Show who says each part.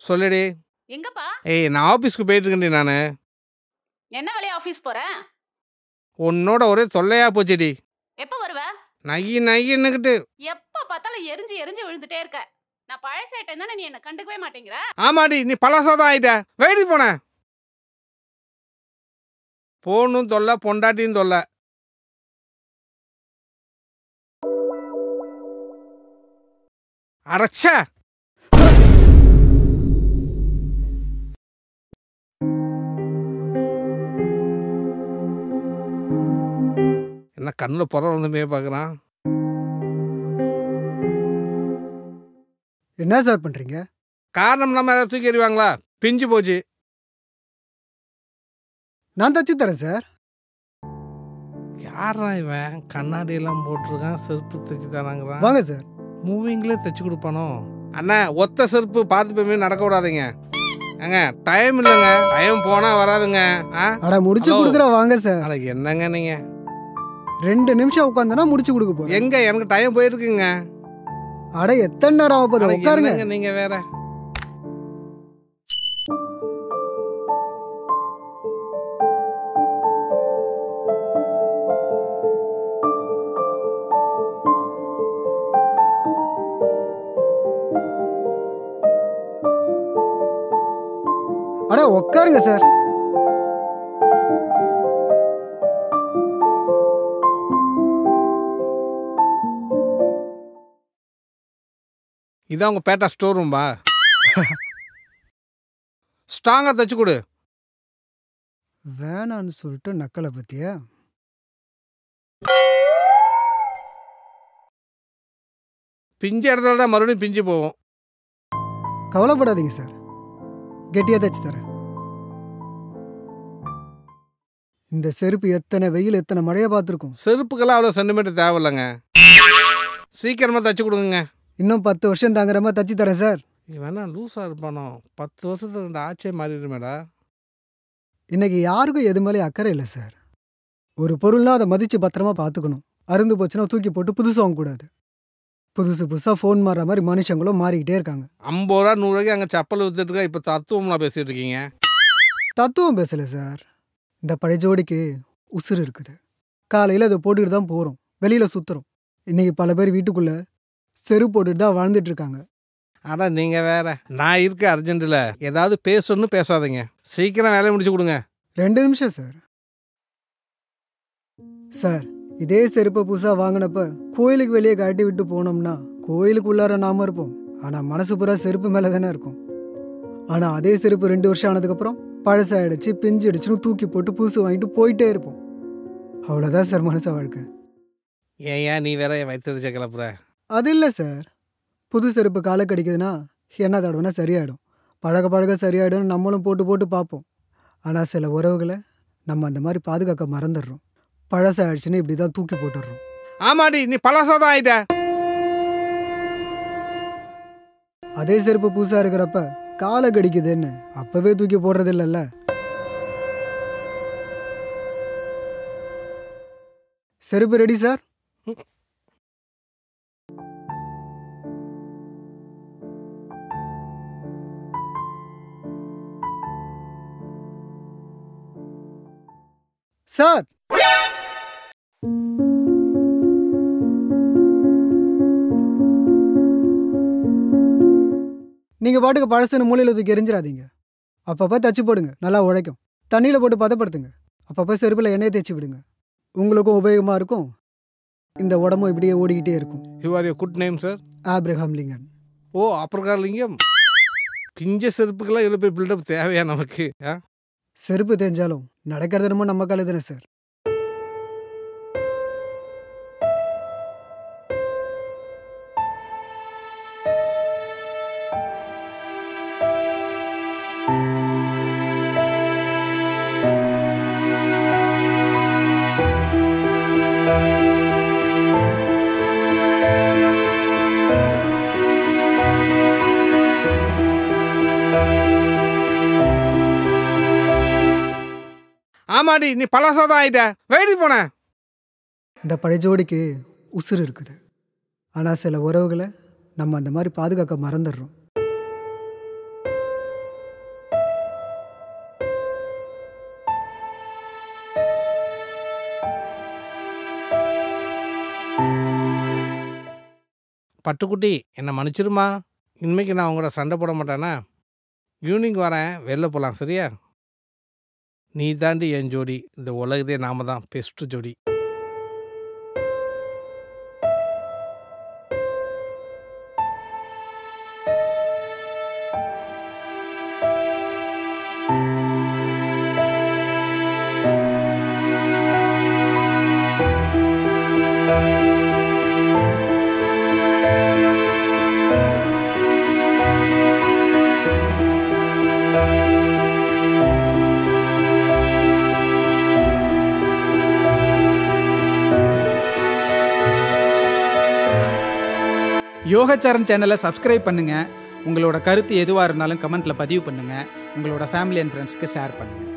Speaker 1: சொல்லுடி.
Speaker 2: எங்கப்பா?
Speaker 1: ஏய் நான் ஆஃபீஸ்க்கு போயிட்டு இருக்கேன்டி நானு.
Speaker 2: என்ன வேலையா ஆஃபீஸ் போற?
Speaker 1: உன்னோட ஒரே தொல்லையா போச்சுடி.
Speaker 2: எப்ப வருவ?
Speaker 1: நையி நையின்னுக்கிட்டு.
Speaker 2: எப்ப பார்த்தாலும் எரிஞ்சு எரிஞ்சு விழுந்துட்டே இருக்க. நான் பழசாயிட்டேன் தானே, நீ என்ன கண்டுக்கவே மாட்டேங்கிற?
Speaker 1: ஆமாடி நீ பழசாதான் ஆயிட்ட. வெயிடி போன. போனும் தொல்லை பொண்டாட்டியும் தொல்லை. அரைச்ச என்ன கண்ணில் புற வந்து பார்க்குறான்.
Speaker 3: என்ன சார் பண்றீங்க?
Speaker 1: காரணம் இல்லாமல் ஏதாவது தூக்கி எறிவாங்களா? பிஞ்சு போச்சு.
Speaker 3: நான் தச்சு தரேன் சார்.
Speaker 1: யாரா இவன் கண்ணாடி எல்லாம் போட்டிருக்கான், செருப்பு தைச்சு தராங்கிறான்.
Speaker 3: வாங்க சார்.
Speaker 1: மூவிங்லேயே தைச்சு கொடுப்பானோ? அண்ணா ஒத்த செருப்பு பார்த்து போய் நடக்க விடாதீங்க. ஏங்க டைம் இல்லைங்க, டைம் போனா வராதுங்க.
Speaker 3: அட முடிச்சு கொடுக்குற வாங்க சார்.
Speaker 1: அட என்னங்க நீங்க
Speaker 3: 2 நிமிஷம் உட்காந்தனா முடிச்சு கொடுக்க போறேன்.
Speaker 1: எங்க எனக்கு டைம் போயிருக்குங்க.
Speaker 3: அட எத்தனை நேரம் ஆக போகுது, உட்காருங்க.
Speaker 1: நீங்க வேற.
Speaker 3: அட உட்காருங்க சார்.
Speaker 1: இதான் உங்க பேட்டா ஸ்டோர் ரூம்பா? ஸ்ட்ராங்கா தச்சு கொடு.
Speaker 3: வேணான்னு சொல்லிட்டு நக்கலை பத்தியா?
Speaker 1: பிஞ்சு இடத்துல தான் மறுபடியும் பிஞ்சு போவோம்.
Speaker 3: கவலைப்படாதீங்க சார், கெட்டியா தச்சு தரேன். இந்த செருப்பு எத்தனை வெயில் எத்தனை மழையை பார்த்துருக்கும்.
Speaker 1: செருப்புக்கெல்லாம் அவ்வளோ சென்டிமீட்டர் தேவையில்லைங்க. சீக்கிரமா தச்சு கொடுங்க.
Speaker 3: இன்னும் 10 வருஷம் தாங்குற மாதிரி தச்சு தரேன் சார்.
Speaker 1: வேணா லூஸா இருப்பானோ? 10 வருஷத்துக்கு 2 ஆச்சே மாறிடுமேடா.
Speaker 3: இன்னைக்கு யாருக்கும் எது மேலே அக்கறை இல்லை சார். ஒரு பொருள்னா அதை மதித்து பத்திரமா பார்த்துக்கணும். அருந்து போச்சுன்னா தூக்கி போட்டு புதுசு வாங்கக்கூடாது. புதுசு புதுசாக ஃபோன் மாறுற மாதிரி மனுஷங்களும் மாறிக்கிட்டே இருக்காங்க.
Speaker 1: 50 ரூபா 100 ரூபாய்க்கு அங்கே செப்பல் வித்துட்டு இப்போ தத்துவம்லாம் பேசிட்டு இருக்கீங்க.
Speaker 3: தத்துவம் பேசலை சார். இந்த பழைய ஜோடிக்கு உசுறு இருக்குது. காலையில் அதை போட்டுக்கிட்டு தான் போகிறோம், வெளியில் சுற்றுறோம். இன்னைக்கு பல பேர் வீட்டுக்குள்ளே செருப்பு போட்டுட்டு தான் வாழ்ந்துட்டு இருக்காங்க.
Speaker 1: ஆனால் நீங்கள் வேற. நான் இருக்க அர்ஜென்ட்டில் ஏதாவது பேசணும்னு பேசாதீங்க. சீக்கிரம் வேலையை முடிச்சு கொடுங்க.
Speaker 3: 2 நிமிஷம் சார். சார் இதே செருப்பை புதுசாக வாங்கினப்ப கோயிலுக்கு வெளியே கட்டி விட்டு போனோம்னா கோயிலுக்கு உள்ளார நாம இருப்போம், ஆனால் மனசு பூரா செருப்பு மேலே தானே இருக்கும். ஆனால் அதே செருப்பு 2 வருஷம் ஆனதுக்கப்புறம் பழசாயிடுச்சு, பிஞ்சு அடிச்சுன்னு தூக்கி போட்டு புதுசு வாங்கிட்டு போயிட்டே இருப்போம். அவ்வளோதான் சார் மனச வாழ்க்கை.
Speaker 1: ஏன் நீ வேற வயிற்றுச்ச கிளப்புற?
Speaker 3: அது இல்லை சார். புது செருப்பு காலை கடிக்குதுன்னா என்ன தடவைனா சரியாயிடும், பழக பழக சரியாயிடும், நம்மளும் போட்டு போட்டு பார்ப்போம். ஆனால் சில உறவுகளை நம்ம அந்த மாதிரி பாதுகாக்க மறந்துடுறோம். பழசாயிடுச்சுன்னு இப்படி தான் தூக்கி போட்டுடுறோம்.
Speaker 1: ஆமாடி நீ பழசாதான் ஆயிட்ட.
Speaker 3: அதே செருப்பு புதுசாக இருக்கிறப்ப காலை கடிக்குதுன்னு அப்பவே தூக்கி போடுறது இல்லைல்ல. செருப்பு ரெடி சார். சார் நீங்கள் பாட்டுக்கு பழசுன்னு மூலையில் தூக்கி எரிஞ்சிடாதீங்க. அப்பப்போ தச்சு போடுங்க, நல்லா உழைக்கும். தண்ணியில் போட்டு பதப்படுத்துங்க. அப்பப்போ செருப்பில் எண்ணெயை தேய்ச்சி விடுங்க. உங்களுக்கும் உபயோகமாக இருக்கும், இந்த உடம்பும் இப்படியே ஓடிக்கிட்டே இருக்கும்.
Speaker 1: You are your good name sir?
Speaker 3: Abraham Lincoln.
Speaker 1: ஓ அப்ரகாம் லிங்கம். பிஞ்ச செருப்புக்கெல்லாம் இவ்வளோ போய் பில்டப் தேவையா நமக்கு?
Speaker 3: செருப்பு தெரிஞ்சாலும் நடக்கிறது ரொம்ப நம்ம கால தானே சார்.
Speaker 1: ஆமாடி நீ பழசாதான் ஆயிட்ட. வெயிடி போன.
Speaker 3: இந்த பழைய ஜோடிக்கு உசுறு இருக்குது, ஆனால் சில உறவுகளை நம்ம அந்த மாதிரி பாதுகாக்க மறந்துடுறோம்.
Speaker 1: பட்டுக்குட்டி என்னை மன்னிச்சிருமா. இனிமேக்கு நான் உங்களோட சண்டை போட மாட்டேனா? ஈவினிங் வரேன், வெளில போகலாம், சரியா? நீ தாண்டி என் ஜோடி. இந்த உலகத்தே நாம தான் பெஸ்ட் ஜோடி.
Speaker 4: யோகச்சரண் சேனலை சப்ஸ்கிரைப் பண்ணுங்கள். உங்களோட கருத்து எதுவாக இருந்தாலும் கமெண்ட்டில் பதிவு பண்ணுங்கள். உங்களோட ஃபேமிலி அண்ட் ஃப்ரெண்ட்ஸ்க்கு ஷேர் பண்ணுங்கள்.